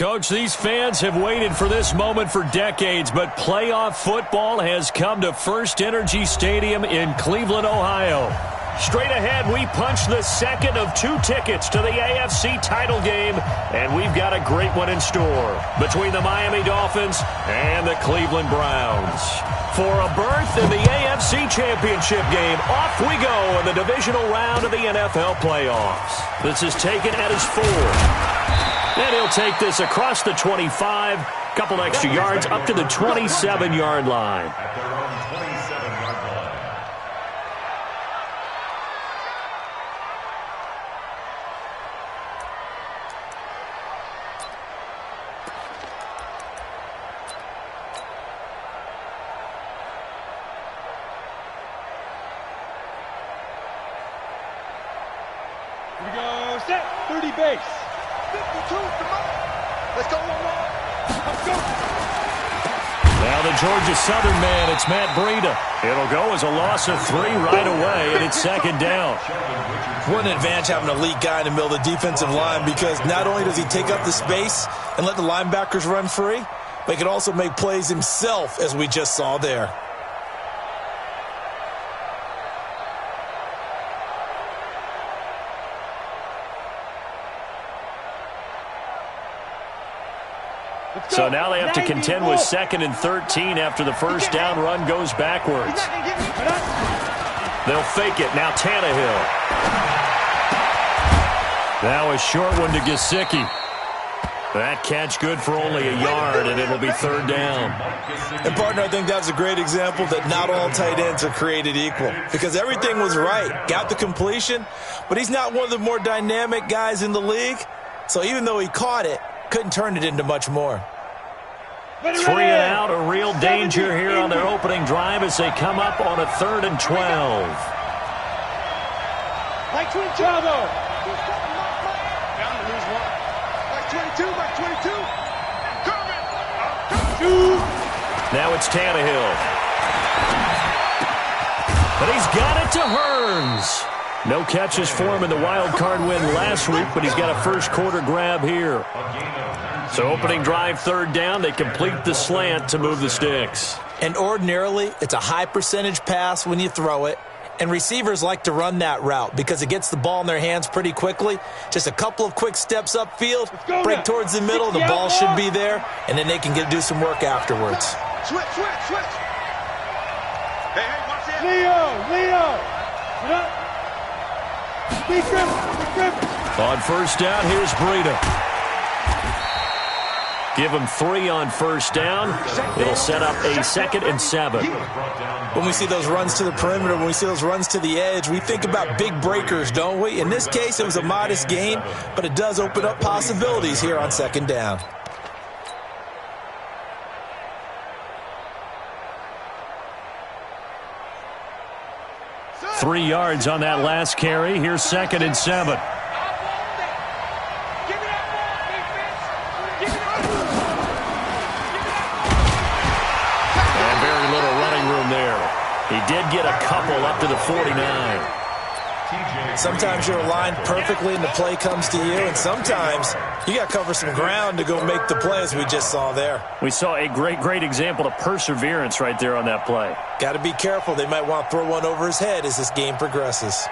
Coach, these fans have waited for this moment for decades, but playoff football has come to First Energy Stadium in Cleveland, Ohio. Straight ahead, we punch the second of 2 tickets to the AFC title game, and we've got a great one in store between the Miami Dolphins and the Cleveland Browns. For a berth in the AFC Championship game, off we go in the divisional round of the NFL playoffs. This is taken at his 4. And he'll take this across the 25, couple extra yards up to the 27-yard line. Here we go, set, 30 base. 52, come on. Let's go, Let's go. Now the Georgia Southern man, it's Matt Breida. It'll go as a loss of 3 right away, and it's second down. What an advantage having a elite guy in the middle of the defensive line, because not only does he take up the space and let the linebackers run free, but he can also make plays himself, as we just saw there. So now they have to contend with 2nd and 13 after the first down run goes backwards. They'll fake it. Now Tannehill. Now a short one to Gesicki. That catch good for only a yard, and it'll be 3rd down. And, partner, I think that's a great example that not all tight ends are created equal, because everything was right. Got the completion, but he's not one of the more dynamic guys in the league. So even though he caught it, couldn't turn it into much more. 3 and out, a real danger here on their opening drive as they come up on a 3rd and 12. Like 22, though. Down to lose 1. Like 22, like 22. Coming. Now it's Tannehill. But he's got it to Hearns. No catches for him in the wild card win last week, but he's got a first quarter grab here. So opening drive, 3rd down, they complete the slant to move the sticks. And ordinarily, it's a high percentage pass when you throw it, and receivers like to run that route because it gets the ball in their hands pretty quickly. Just a couple of quick steps upfield, break towards the middle, the ball should be there, and then they can do some work afterwards. Switch. Hey, watch it. Leo. Get up. Be Griffin. On first down, here's Breida. Give him 3 on first down. It'll set up a 2nd and 7. When we see those runs to the perimeter, when we see those runs to the edge, we think about big breakers, don't we? In this case, it was a modest gain, but it does open up possibilities here on 2nd down. Three yards on that last carry. Here's 2nd and 7. He did get a couple up to the 49. Sometimes you're aligned perfectly and the play comes to you, and sometimes you got to cover some ground to go make the play, as we just saw there. We saw a great example of perseverance right there on that play. Got to be careful. They might want to throw one over his head as this game progresses.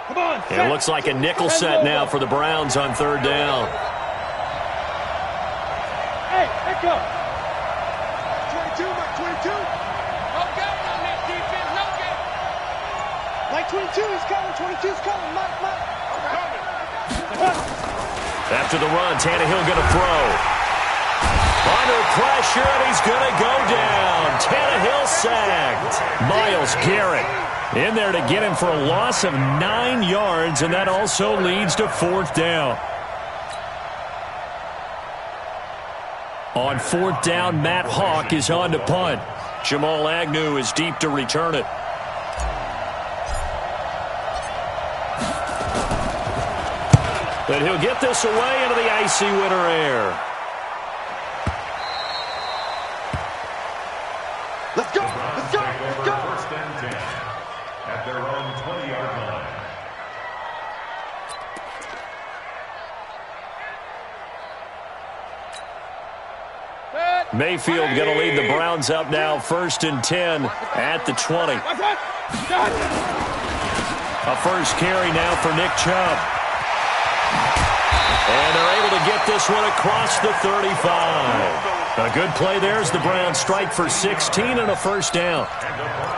Come on. It looks like a nickel set now for the Browns on 3rd down. Hey, let's go. 22, like 22. Okay on this defense, no game. Like 22 is coming, 22 is coming, Mike. After the run, Tannehill going to throw. Under pressure, and he's going to go down. Tannehill sacked. Myles Garrett in there to get him for a loss of 9 yards, and that also leads to 4th down. On 4th down, Matt Hawk is on to punt. Jamal Agnew is deep to return it. But he'll get this away into the icy winter air. Let's go. First and 10 at their own 20-yard line. Mayfield going to lead the Browns up now, 1st and 10 at the 20. A first carry now for Nick Chubb. And they're able to get this one across the 35. A good play there as the Browns strike for 16 and a first down.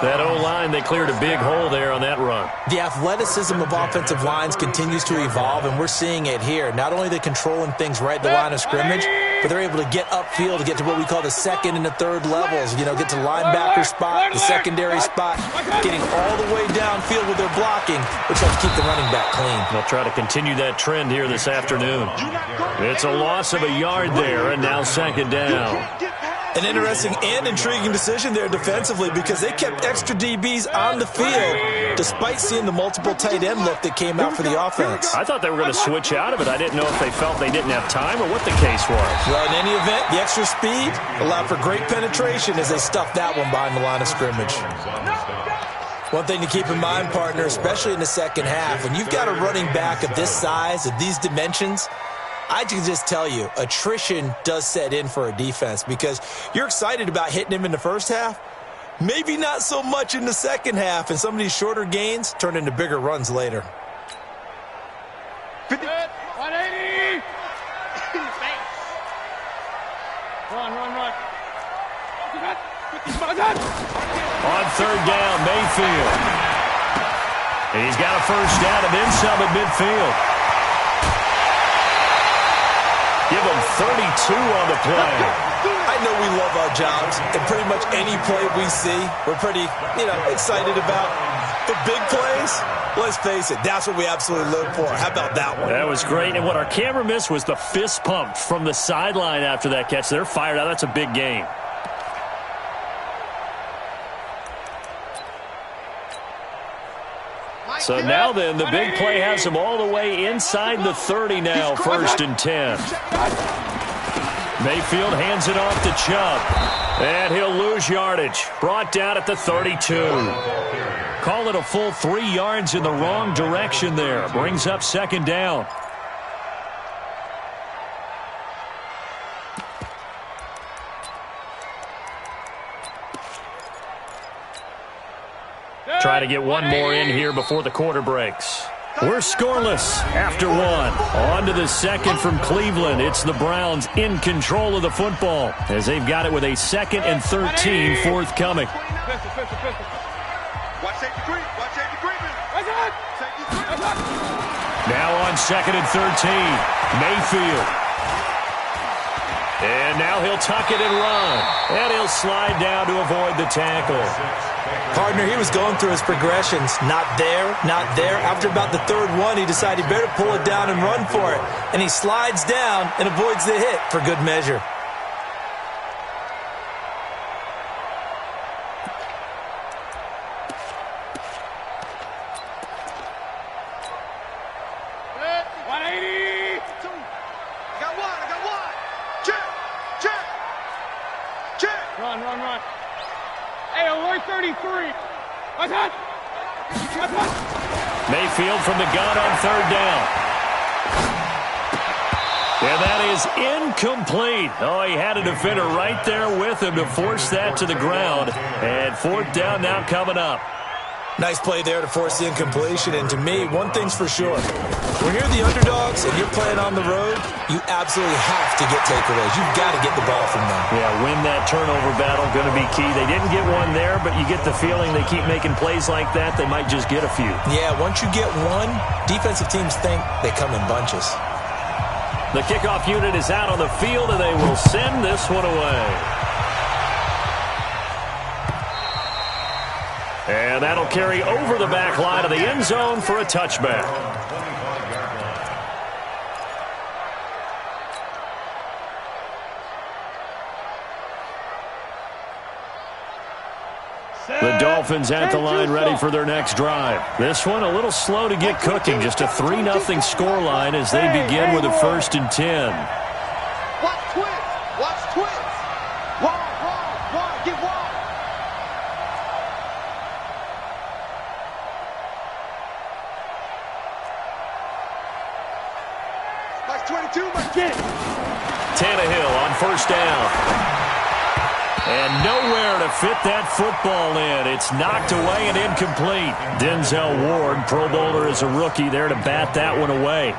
That O-line, they cleared a big hole there on that run. The athleticism of offensive lines continues to evolve, and we're seeing it here. Not only are they controlling things right at the line of scrimmage, but they're able to get upfield to get to what we call the second and the third levels. You know, get to linebacker spot, the secondary spot, getting all the way downfield with their blocking, which helps keep the running back clean. They'll try to continue that trend here this afternoon. It's a loss of a yard there, and now 2nd down. An interesting and intriguing decision there defensively because they kept extra DBs on the field despite seeing the multiple tight end look that came out for the offense. I thought they were going to switch out of it. I didn't know if they felt they didn't have time or what the case was. Well, in any event, the extra speed allowed for great penetration as they stuffed that one behind the line of scrimmage. One thing to keep in mind, partner, especially in the second half, when you've got a running back of this size, of these dimensions, I can just tell you, attrition does set in for a defense because you're excited about hitting him in the first half, maybe not so much in the second half, and some of these shorter gains turn into bigger runs later. 180! Run. On 3rd down, Mayfield. And he's got a first down and then some at midfield. Give him 32 on the play. I know we love our jobs, and pretty much any play we see, we're pretty, excited about. The big plays, let's face it, that's what we absolutely live for. How about that one? That was great, and what our camera missed was the fist pump from the sideline after that catch. They're fired out. That's a big game. So now then, the big play has him all the way inside the 30 now, 1st and 10. Mayfield hands it off to Chubb. And he'll lose yardage. Brought down at the 32. Call it a full 3 yards in the wrong direction there. Brings up 2nd down. Try to get one more in here before the quarter breaks. We're scoreless after 1. On to the 2nd from Cleveland. It's the Browns in control of the football as they've got it with a 2nd and 13 forthcoming. Now on 2nd and 13, Mayfield. And now he'll tuck it and run. And he'll slide down to avoid the tackle. Partner, he was going through his progressions. Not there, not there. After about the 3rd one, he decided he better pull it down and run for it. And he slides down and avoids the hit for good measure. Run. Hey, alert 33. Mayfield from the gun on 3rd down. And that is incomplete. Oh, he had a defender right there with him to force that to the ground. And 4th down now coming up. Nice play there to force the incompletion. And to me, one thing's for sure. When you're the underdogs and you're playing on the road, you absolutely have to get takeaways. You've got to get the ball from them. Yeah, win that turnover battle, going to be key. They didn't get one there, but you get the feeling they keep making plays like that, they might just get a few. Yeah, once you get one, defensive teams think they come in bunches. The kickoff unit is out on the field, and they will send this one away. And that'll carry over the back line of the end zone for a touchback. The Dolphins at the line ready for their next drive. This one a little slow to get cooking. Just a 3-0 scoreline as they begin with a 1st and 10. Watch twins. Wall. Get wall. Like 22, my kid. Tannehill on 1st down. And nowhere to fit that football in. It's knocked away and incomplete. Denzel Ward, Pro Bowler as a rookie, there to bat that one away.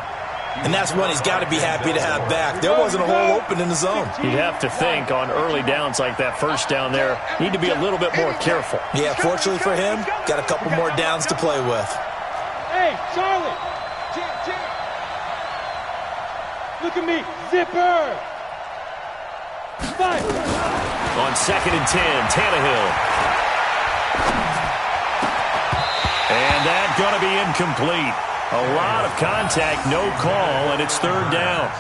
And that's one he's got to be happy to have back. There wasn't a hole open in the zone. You'd have to think on early downs like that first down there, need to be a little bit more careful. Yeah, fortunately for him, got a couple more downs to play with. Hey, Charlie. Look at me. Zipper. Fight. On 2nd and 10, Tannehill. And that's going to be incomplete. A lot of contact, no call, and it's 3rd down.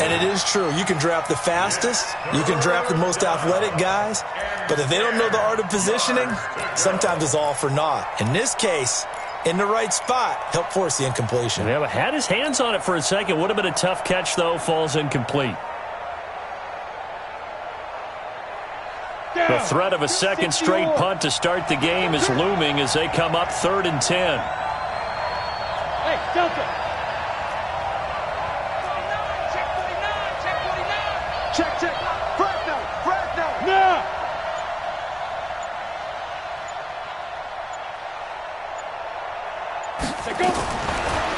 And it is true. You can draft the fastest. You can draft the most athletic guys. But if they don't know the art of positioning, sometimes it's all for naught. In this case, in the right spot, helped force the incompletion. Yeah, but had his hands on it for a second. Would have been a tough catch, though. Falls incomplete. The threat of a second straight punt to start the game is looming as they come up 3rd and 10. Hey, Delta. Check. Frag now. Now.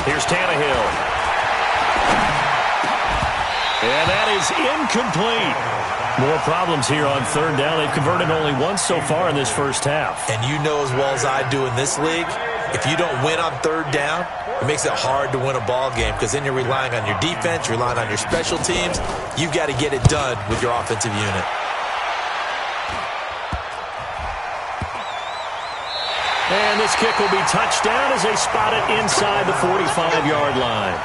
Here's Tannehill. And that is incomplete. More problems here on 3rd down. They've converted only once so far in this first half. And you know as well as I do in this league, if you don't win on 3rd down, it makes it hard to win a ball game because then you're relying on your defense, you're relying on your special teams. You've got to get it done with your offensive unit. And this kick will be touchdown as they spot it inside the 45-yard line.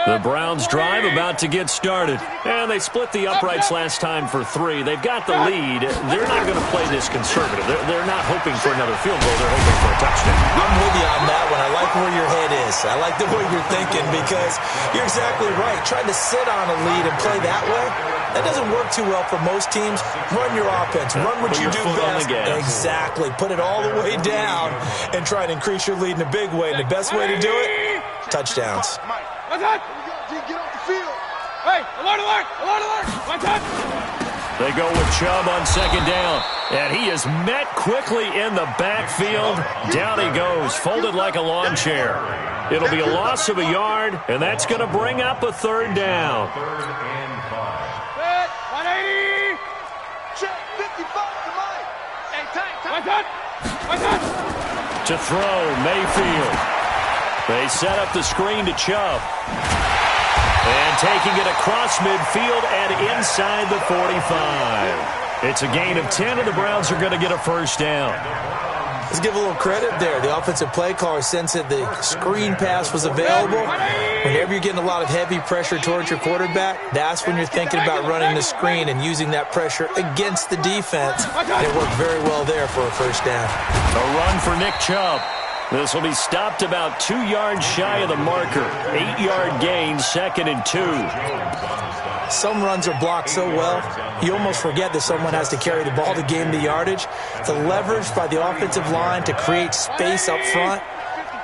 The Browns drive about to get started. And they split the uprights last time for 3. They've got the lead. They're not going to play this conservative. They're not hoping for another field goal. They're hoping for a touchdown. I'm with you on that one. I like where your head is. I like the way you're thinking because you're exactly right. Trying to sit on a lead and play that way, that doesn't work too well for most teams. Run your offense. Run what you do best. Exactly. Put it all the way down and try to increase your lead in a big way. And the best way to do it, touchdowns. Get off the field. Hey, alert. Watch out. They go with Chubb on 2nd down. And he is met quickly in the backfield. Down he goes, folded like a lawn chair. It'll be a loss of a yard, and that's going to bring up a 3rd down. 180. Check 55 to Mike. Hey, time. Watch out. To throw, Mayfield. They set up the screen to Chubb. And taking it across midfield and inside the 45. It's a gain of 10, and the Browns are going to get a 1st down. Let's give a little credit there. The offensive play caller sensed that the screen pass was available. Whenever you're getting a lot of heavy pressure towards your quarterback, that's when you're thinking about running the screen and using that pressure against the defense. And it worked very well there for a 1st down. A run for Nick Chubb. This will be stopped about 2 yards shy of the marker. 8-yard gain, 2nd and 2. Some runs are blocked so well, you almost forget that someone has to carry the ball to gain the yardage. The leverage by the offensive line to create space up front,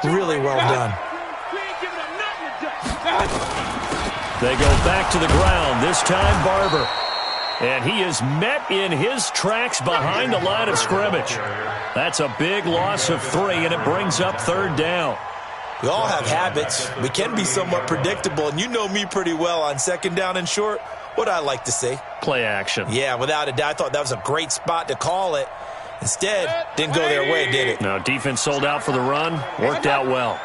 really well done. They go back to the ground, this time Barber. And he is met in his tracks behind the line of scrimmage. That's a big loss of 3, and it brings up 3rd down. We all have habits. We can be somewhat predictable, and you know me pretty well on 2nd down and short. What I like to say? Play action. Yeah, without a doubt. I thought that was a great spot to call it. Instead, didn't go their way, did it? No, defense sold out for the run. Worked out well.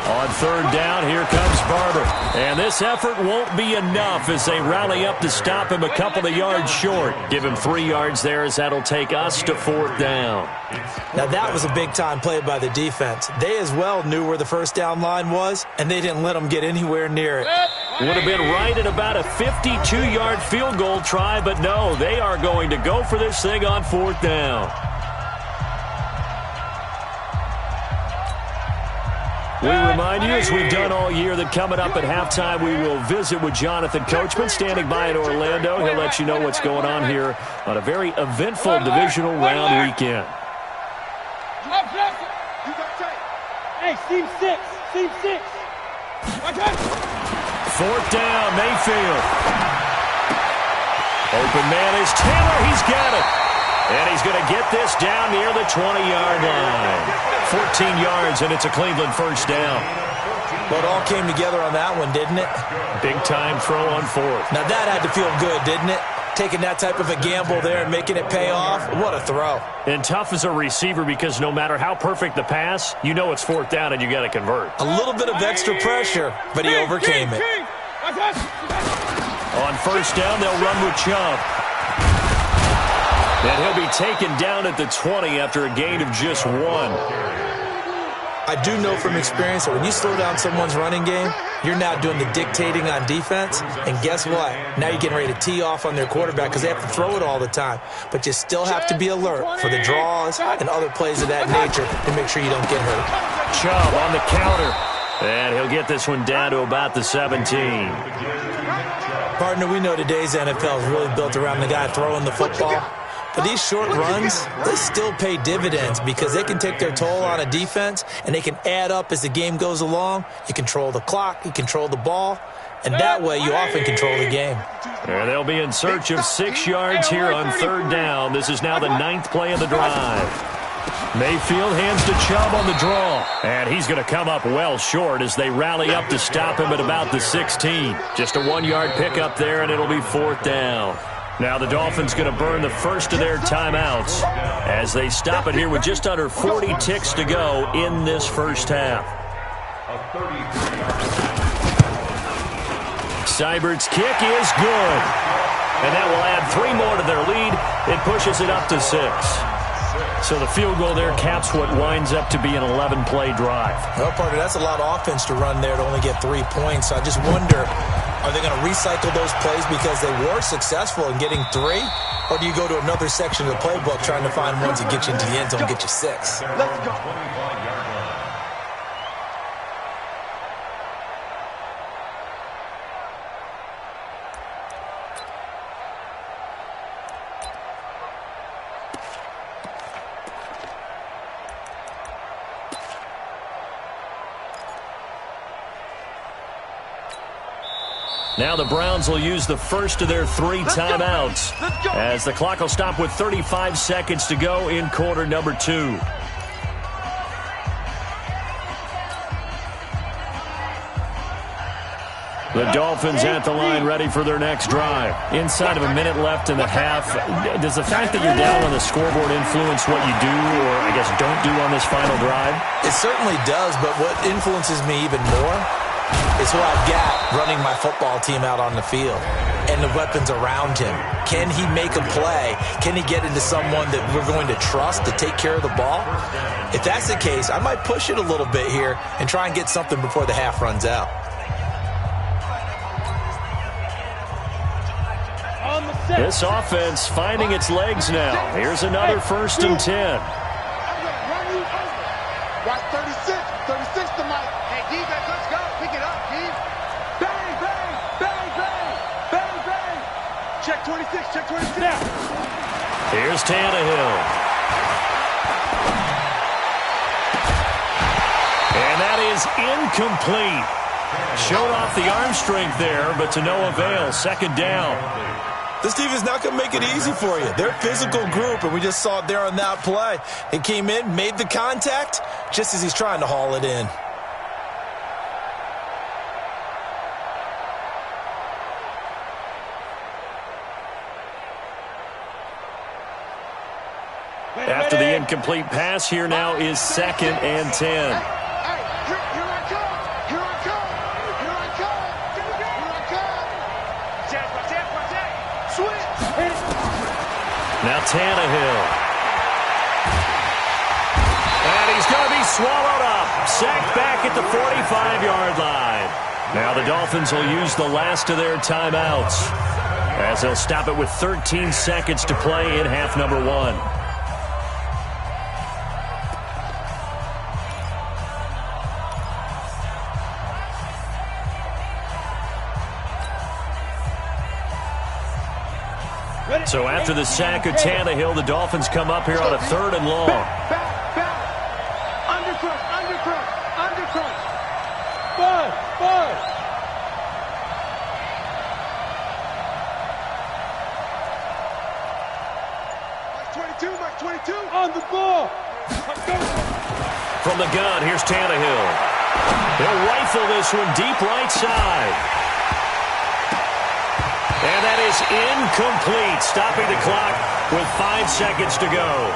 On 3rd down, here comes Barber. And this effort won't be enough as they rally up to stop him a couple of yards short. Give him 3 yards there as that'll take us to 4th down. Now that was a big-time play by the defense. They as well knew where the 1st down line was, and they didn't let them get anywhere near it. Would have been right at about a 52-yard field goal try, but no, they are going to go for this thing on 4th down. We remind you, as we've done all year, that coming up at halftime, we will visit with Jonathan Coachman, standing by in Orlando. He'll let you know what's going on here on a very eventful divisional round weekend. Hey, Team 6. Team 6. Fourth down, Mayfield. Open man is Taylor. He's got it. And he's going to get this down near the 20-yard line. 14 yards, and it's a Cleveland first down. Well, it all came together on that one, didn't it? Big-time throw on fourth. Now, that had to feel good, didn't it? Taking that type of a gamble there and making it pay off. What a throw. And tough as a receiver because no matter how perfect the pass, you know it's fourth down and you got to convert. A little bit of extra pressure, but he overcame it. On first down, they'll run with Chubb. And he'll be taken down at the 20 after a gain of just 1. I do know from experience that when you slow down someone's running game, you're now doing the dictating on defense. And guess what? Now you're getting ready to tee off on their quarterback because they have to throw it all the time. But you still have to be alert for the draws and other plays of that nature to make sure you don't get hurt. Chubb on the counter. And he'll get this one down to about the 17. Partner, we know today's NFL is really built around the guy throwing the football. But these short runs, they still pay dividends because they can take their toll on a defense and they can add up as the game goes along. You control the clock, you control the ball, and that way you often control the game. And they'll be in search of 6 yards here on third down. This is now the 9th play of the drive. Mayfield hands to Chubb on the draw. And he's going to come up well short as they rally up to stop him at about the 16. Just a 1-yard pickup there, and it'll be fourth down. Now the Dolphins going to burn the first of their timeouts as they stop it here with just under 40 ticks to go in this first half. Seibert's kick is good. And that will add 3 more to their lead. It pushes it up to 6. So the field goal there caps what winds up to be an 11-play drive. Well, partner, that's a lot of offense to run there to only get 3 points. So I just wonder, are they going to recycle those plays because they were successful in getting 3? Or do you go to another section of the playbook trying to find ones that get you into the end zone and get you 6? Let's go. Now the Browns will use the first of their 3 timeouts as the clock will stop with 35 seconds to go in quarter number 2. The Dolphins at the line ready for their next drive. Inside of a minute left in the half, does the fact that you're down on the scoreboard influence what you do or, I guess, don't do on this final drive? It certainly does, but what influences me even more is who I've got running my football team out on the field and the weapons around him. Can he make a play? Can he get into someone that we're going to trust to take care of the ball? If that's the case, I might push it a little bit here and try and get something before the half runs out. This offense finding its legs now. Here's another 1st and 10. Watch 36. 36 to Mike. Hey, defense, let's go. Pick it up, G. Bang, bang, bang, bang, bang, bang. Check 26, check 26. Now. Here's Tannehill. And that is incomplete. Showed off the arm strength there, but to no avail. Second down. This team is not going to make it easy for you. They're a physical group, and we just saw it there on that play. He came in, made the contact, just as he's trying to haul it in. After the incomplete pass, here now is 2nd and 10. Now Tannehill. And he's going to be swallowed up. Sacked back at the 45-yard line. Now the Dolphins will use the last of their timeouts as they'll stop it with 13 seconds to play in half number 1. So after the sack of Tannehill, the Dolphins come up here on a 3rd and long. Back. Undercrush. Bud. Mike 22 on the ball. From the gun, here's Tannehill. He'll rifle this one deep right side. And that is incomplete, stopping the clock with 5 seconds to go.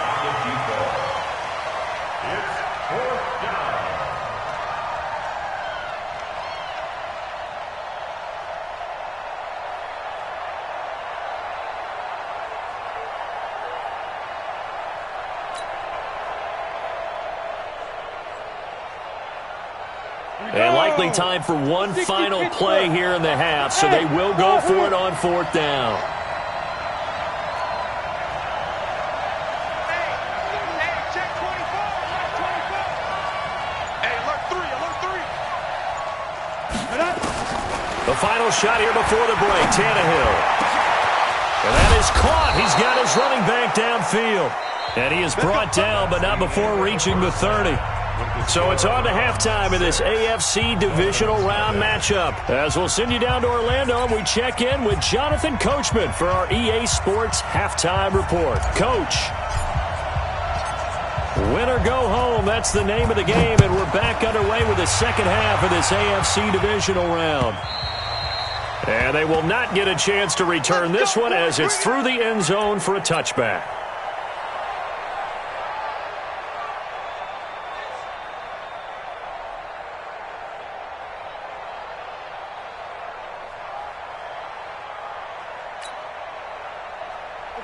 And likely time for one final play here in the half, so they will go for it on 4th down. Check 24. Hey, alert 3. The final shot here before the break, Tannehill. And that is caught. He's got his running back downfield. And he is brought down, but not before reaching the 30. So it's on to halftime in this AFC divisional round matchup. As we'll send you down to Orlando, and we check in with Jonathan Coachman for our EA Sports Halftime Report. Coach. Win or go home, that's the name of the game, and we're back underway with the second half of this AFC divisional round. And they will not get a chance to return this one as it's through the end zone for a touchback.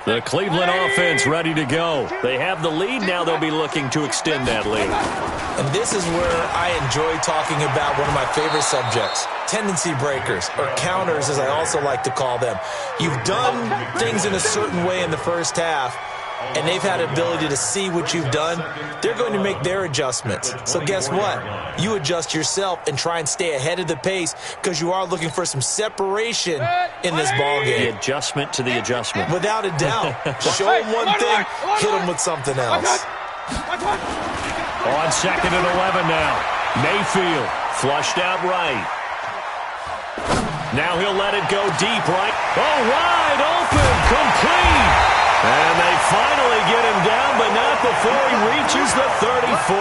The Cleveland offense ready to go. They have the lead. Now they'll be looking to extend that lead. And this is where I enjoy talking about one of my favorite subjects, tendency breakers, or counters as I also like to call them. You've done things in a certain way in the first half, and they've had the ability to see what you've done. They're going to make their adjustments. So guess what? You adjust yourself and try and stay ahead of the pace because you are looking for some separation in this ballgame. The adjustment to the adjustment. Without a doubt. Show them one thing, hit them with something else. On 2nd and 11 now. Mayfield flushed out right. Now he'll let it go deep right. Oh, wide open, complete. And they finally get him down, but not before he reaches the 34.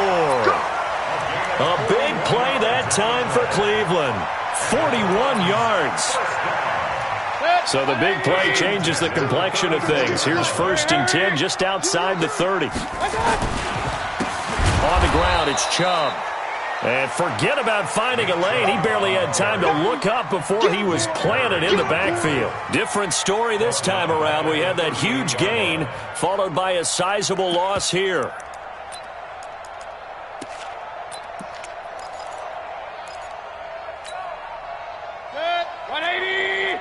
A big play that time for Cleveland. 41 yards. So the big play changes the complexion of things. Here's 1st and 10 just outside the 30. On the ground, it's Chubb. And forget about finding a lane. He barely had time to look up before he was planted in the backfield. Different story this time around. We had that huge gain followed by a sizable loss here. Good. 180. Hey,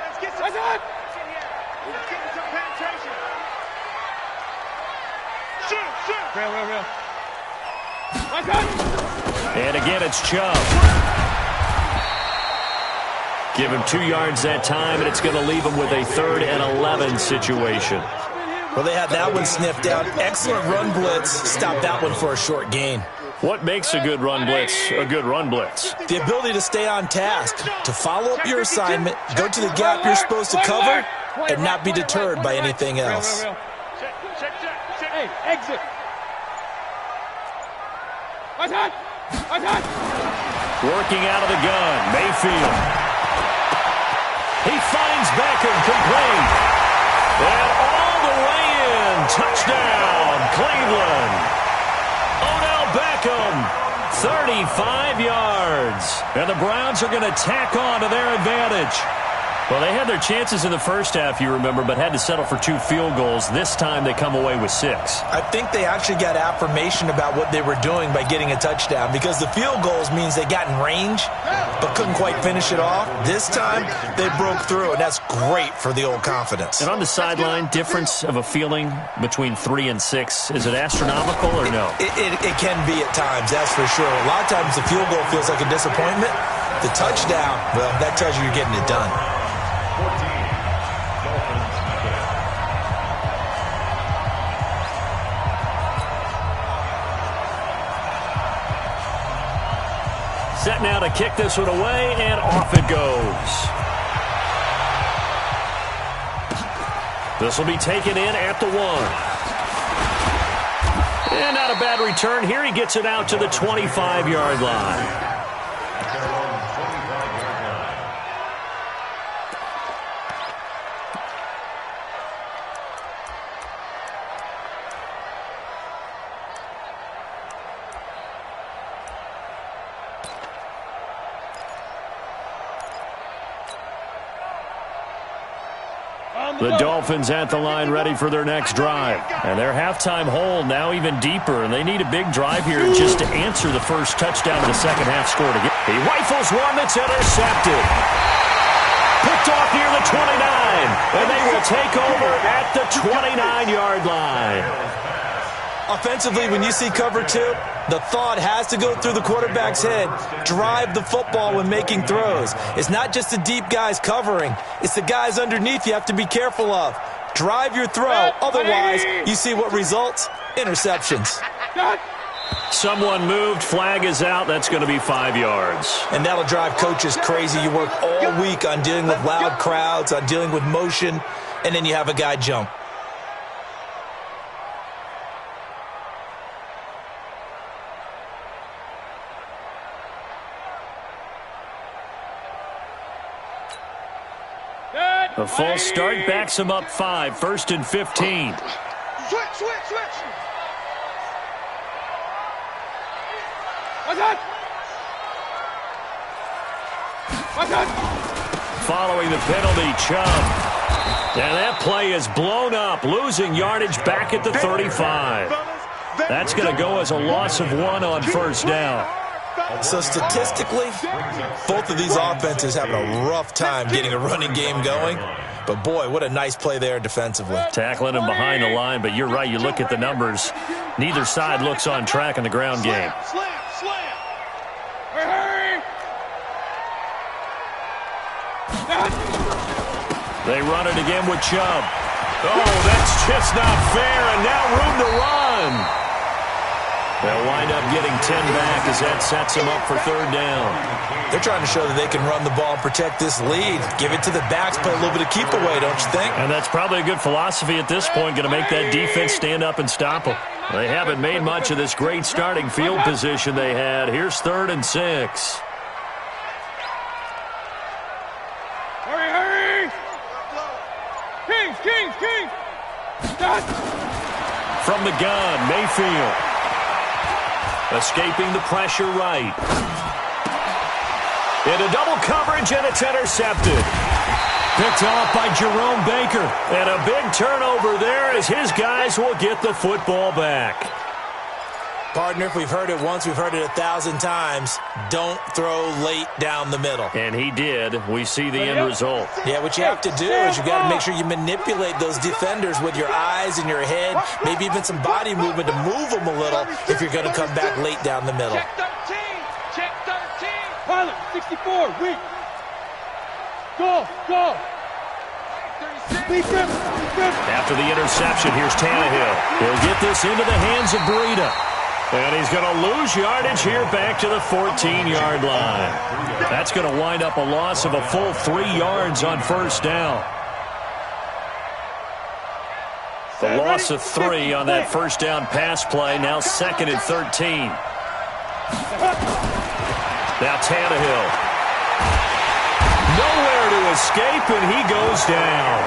let's get some. Let's get some penetration. Shoot. Real. And again, it's Chubb. Give him 2 yards that time, and it's going to leave him with a 3rd and 11 situation. Well, they had that one sniffed out. Excellent run blitz. Stop that one for a short gain. What makes a good run blitz a good run blitz? The ability to stay on task, to follow up your assignment, go to the gap you're supposed to cover, and not be deterred by anything else. Check. Hey, exit. Working out of the gun, Mayfield. He finds Beckham complete. And all the way in. Touchdown, Cleveland. Odell Beckham, 35 yards. And the Browns are going to tack on to their advantage. Well, they had their chances in the first half, you remember, but had to settle for 2 field goals. This time they come away with 6. I think they actually got affirmation about what they were doing by getting a touchdown because the field goals means they got in range but couldn't quite finish it off. This time they broke through, and that's great for the old confidence. And on the sideline, difference of a feeling between 3 and 6, is it astronomical or no? It can be at times, that's for sure. A lot of times the field goal feels like a disappointment. The touchdown, well, that tells you you're getting it done. Set now to kick this one away, and off it goes. This will be taken in at the 1. And not a bad return here. He gets it out to the 25-yard line. The Dolphins at the line ready for their next drive. And their halftime hole now even deeper, and they need a big drive here just to answer the first touchdown of the second half score. He rifles one that's intercepted. Picked off near the 29, and they will take over at the 29-yard line. Offensively, when you see cover 2, the thought has to go through the quarterback's head. Drive the football when making throws. It's not just the deep guys covering. It's the guys underneath you have to be careful of. Drive your throw. Otherwise, you see what results? Interceptions. Someone moved. Flag is out. That's going to be 5 yards. And that'll drive coaches crazy. You work all week on dealing with loud crowds, on dealing with motion, and then you have a guy jump. A false start backs him up 5, 1st and 15. Switch. Following the penalty, Chubb. And that play is blown up, losing yardage back at the 35. That's going to go as a loss of 1 on first down. So statistically, both of these offenses having a rough time getting a running game going. But, boy, what a nice play there defensively. Tackling him behind the line, but you're right. You look at the numbers. Neither side looks on track in the ground game. Slam. Hurry. They run it again with Chubb. Oh, that's just not fair, and now room to run. They'll wind up getting 10 back as that sets them up for 3rd down. They're trying to show that they can run the ball and protect this lead. Give it to the backs, play a little bit of keep away, don't you think? And that's probably a good philosophy at this point, going to make that defense stand up and stop them. They haven't made much of this great starting field position they had. Here's 3rd and 6. Hurry. Kings. From the gun, Mayfield. Escaping the pressure right. Into double coverage, and it's intercepted. Picked off by Jerome Baker. And a big turnover there as his guys will get the football back. Partner, if we've heard it once, we've heard it 1,000 times. Don't throw late down the middle. And he did. We see the end result. Yeah, what you have to do is you got to make sure you manipulate those defenders with your eyes and your head, maybe even some body movement to move them a little if you're going to come back late down the middle. Check 13. Pilot, 64, weak. Go. After the interception, here's Tannehill. He'll get this into the hands of Breida. And he's going to lose yardage here back to the 14-yard line. That's going to wind up a loss of a full 3 yards on first down. The loss of 3 on that first down pass play. Now 2nd and 13. Now Tannehill. Nowhere to escape, and he goes down.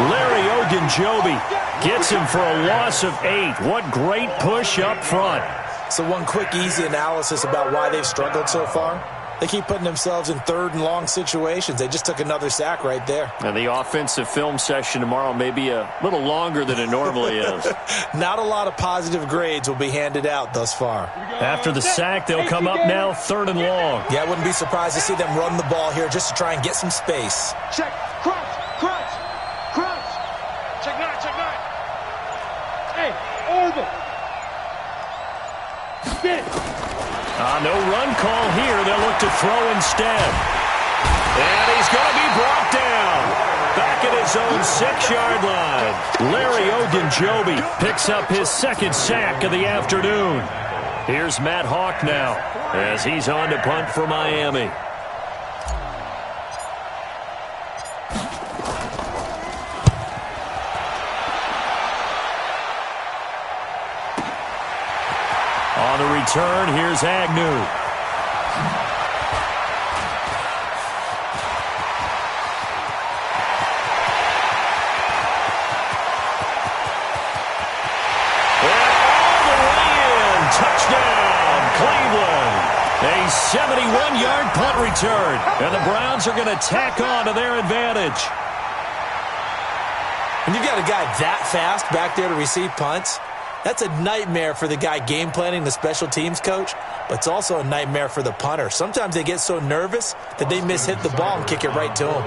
Larry Ogunjobi gets him for a loss of 8. What great push up front. So one quick, easy analysis about why they've struggled so far. They keep putting themselves in 3rd and long situations. They just took another sack right there. And the offensive film session tomorrow may be a little longer than it normally is. Not a lot of positive grades will be handed out thus far. After the sack, they'll come up now 3rd and long. Yeah, I wouldn't be surprised to see them run the ball here just to try and get some space. Check, crunch. Check 9. Hey, Orville. Get it. No run call here. They'll look to throw instead. And he's going to be brought down. Back at his own 6-yard line. Larry Ogunjobi picks up his 2nd sack of the afternoon. Here's Matt Hawk now as he's on to punt for Miami. On the return, here's Agnew. A 71-yard punt return, and the Browns are going to tack on to their advantage. When you've got a guy that fast back there to receive punts, that's a nightmare for the guy game planning, the special teams coach, but it's also a nightmare for the punter. Sometimes they get so nervous that they mishit the ball and kick it right to him.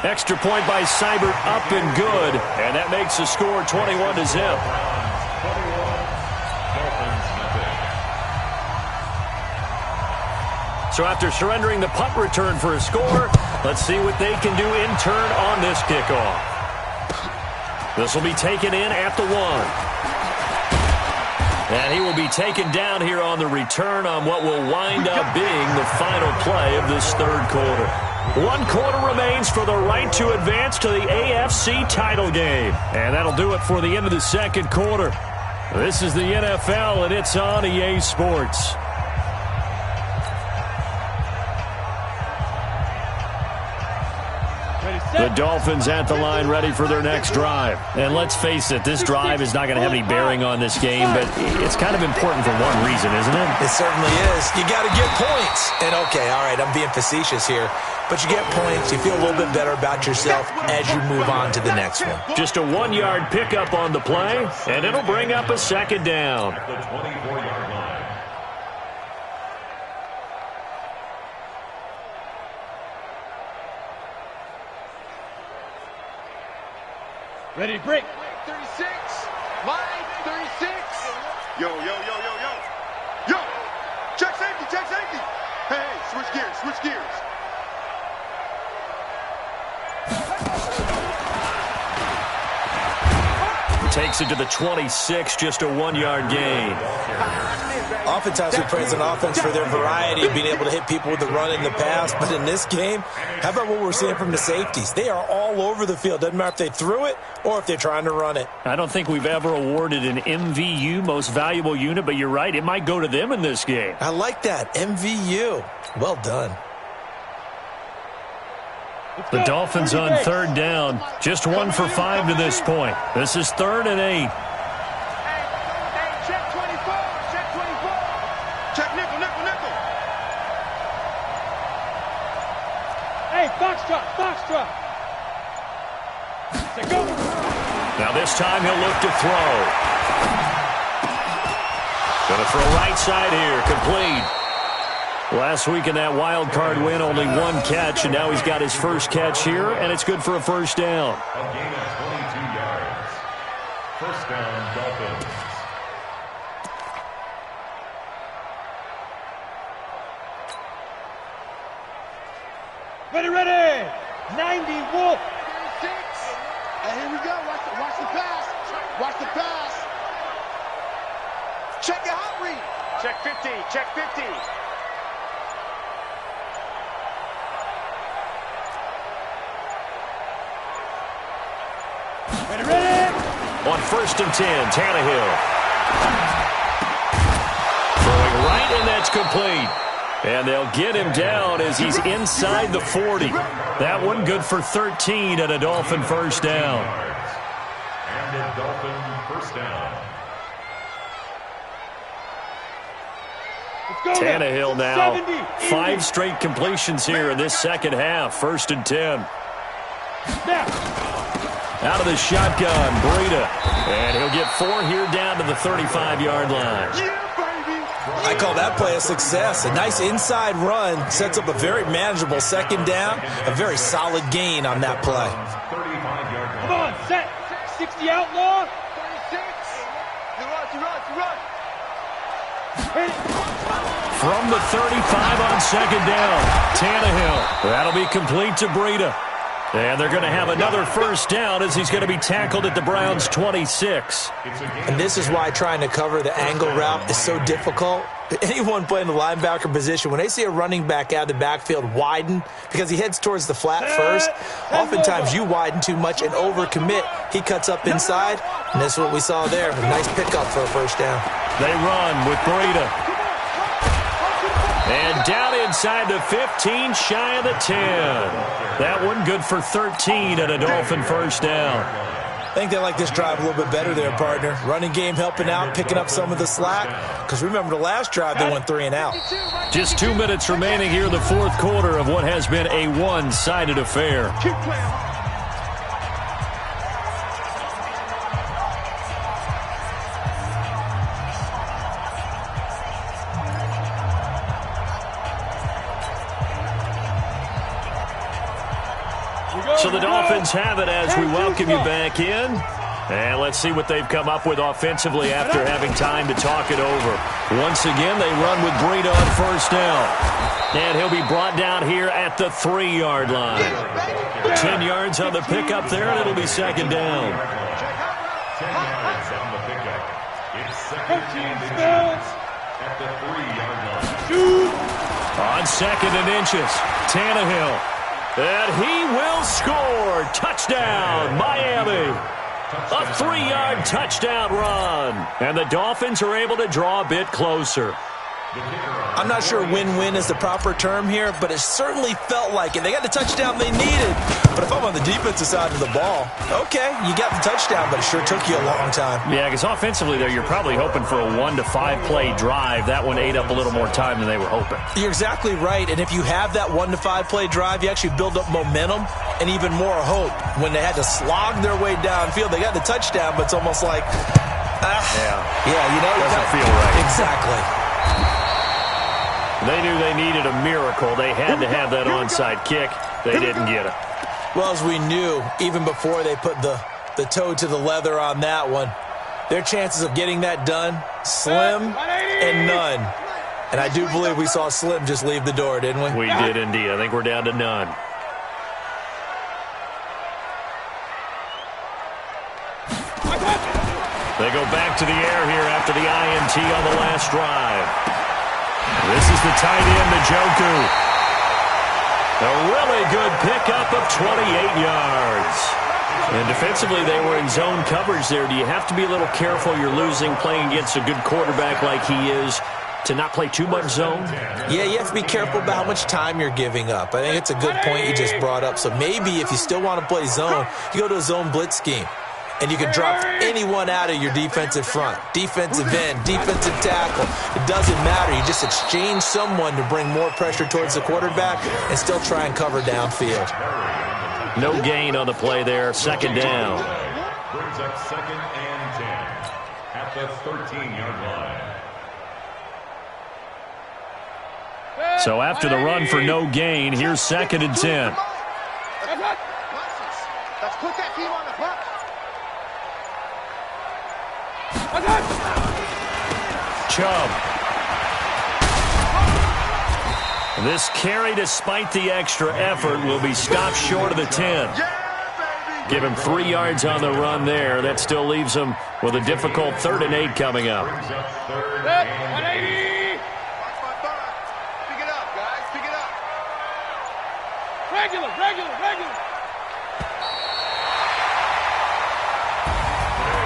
Extra point by Seibert, up and good, and that makes the score 21-0. So after surrendering the punt return for a score, let's see what they can do in turn on this kickoff. This will be taken in at the 1. And he will be taken down here on the return on what will wind up being the final play of this third quarter. 1 quarter remains for the right to advance to the AFC title game. And that'll do it for the end of the second quarter. This is the NFL, and it's on EA Sports. The Dolphins at the line, ready for their next drive. And let's face it, this drive is not going to have any bearing on this game, but it's kind of important for one reason, isn't it? It certainly is. You got to get points. And okay, all right, I'm being facetious here, but you get points, you feel a little bit better about yourself as you move on to the next one. Just a 1-yard pickup on the play, and it'll bring up a second down. The 24-yard line. Ready to break. 36. Line 36. Yo, yo, yo, yo, yo. Yo. Check safety, check safety. Hey, switch gears, switch gears. Takes it to the 26, just a 1-yard gain. Oftentimes we praise an offense for their variety of being able to hit people with the run and the pass, but in this game, how about what we're seeing from the safeties? They are all over the field. Doesn't matter if they threw it or if they're trying to run it. I don't think we've ever awarded an MVU, most valuable unit, but you're right, it might go to them in this game. I like that, MVU. Well done. The Dolphins on third down, just 1 for 5 to this point. This is 3rd and 8. Hey, check 24, check 24. Check nickel, nickel, nickel. Hey, foxtrot, foxtrot. Say go. Now this time he'll look to throw. Gonna throw right side here, complete. Last week in that wild card win, only 1 catch, and now he's got his first catch here, and it's good for a first down. A gain of 22 yards. First down, Dolphins. Ready, ready. 90 Wolf. 36. And here we go. Watch the pass. Watch the pass. Check the hot read. Check 50. Check 50. Ready, ready. On 1st and 10, Tannehill. Throwing right, and that's complete. And they'll get him down as he's inside the 40. That one good for 13 and a Dolphin first down. And a Dolphin first down. Let's go. Tannehill now. 70. 5 straight completions here in this second half. 1st and 10. Now. Out of the shotgun, Breida. And he'll get 4 here down to the 35-yard line. Yeah, baby. I call that play a success. A nice inside run sets up a very manageable second down, a very solid gain on that play. 35-yard line. Come on, set. 60 outlaw. 36. You run. Ready. From the 35 on second down, Tannehill. That'll be complete to Breida. And they're going to have another first down as he's going to be tackled at the Browns' 26. And this is why trying to cover the angle route is so difficult. Anyone playing the linebacker position, when they see a running back out of the backfield widen because he heads towards the flat first, oftentimes you widen too much and overcommit. He cuts up inside, and that's what we saw there. A nice pickup for a first down. They run with Breida. And down inside the 15, shy of the 10. That one good for 13 and a Dolphin first down. I think they like this drive a little bit better there, partner. Running game helping out, picking up some of the slack. Because remember, the last drive, they went 3 and out. Just 2 minutes remaining here in the fourth quarter of what has been a one-sided affair. So the Dolphins have it as we welcome you back in. And let's see what they've come up with offensively after having time to talk it over. Once again, they run with Breida on first down. And he'll be brought down here at the 3-yard line. 10 yards on the pickup there, and it'll be second down. 10 yards on the pickup. It's second and inches at the 3-yard line. On second and inches, Tannehill. And he will score. Touchdown, Miami. A 3-yard touchdown run. And the Dolphins are able to draw a bit closer. I'm not sure win-win is the proper term here, but it certainly felt like it. They got the touchdown they needed. But if I'm on the defensive side of the ball, okay, you got the touchdown, but it sure took you a long time. Yeah, because offensively there, you're probably hoping for a 1 to 5 play drive. That one ate up a little more time than they were hoping. You're exactly right, and if you have that 1 to 5 play drive, you actually build up momentum and even more hope. When they had to slog their way downfield, they got the touchdown, but it's almost like, doesn't feel right. Exactly. They knew they needed a miracle. They had to have that onside kick. They didn't get it. Well, as we knew, even before they put the toe to the leather on that one, their chances of getting that done, slim and none. And I do believe we saw Slim just leave the door, didn't we? We did indeed. I think we're down to none. They go back to the air here after the INT on the last drive. This is the tight end, Njoku. A really good pickup of 28 yards. And defensively, they were in zone coverage there. Do you have to be a little careful? You're losing playing against a good quarterback like he is to not play too much zone? Yeah, you have to be careful about how much time you're giving up. I think it's a good point you just brought up. So maybe if you still want to play zone, you go to a zone blitz scheme. And you can drop anyone out of your defensive front, defensive end, defensive tackle. It doesn't matter. You just exchange someone to bring more pressure towards the quarterback and still try and cover downfield. No gain on the play there. Second down. Brings up second and 10 at the 13-yard line. So after the run for no gain, here's second and 10. Let's put that team on the box. Chubb. This carry, despite the extra effort, will be stopped short of the 10. Give him 3 yards on the run there. That still leaves him with a difficult 3rd and 8 coming up. 180. Pick it up, guys. Pick it up. Regular.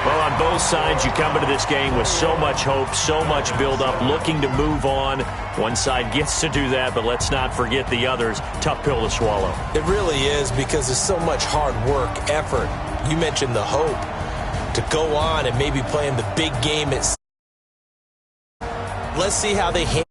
Well, on both sides, you come into this game with so much hope, so much build-up, looking to move on. One side gets to do that, but let's not forget the others. Tough pill to swallow. It really is because there's so much hard work, effort. You mentioned the hope to go on and maybe play in the big game. Let's see how they handle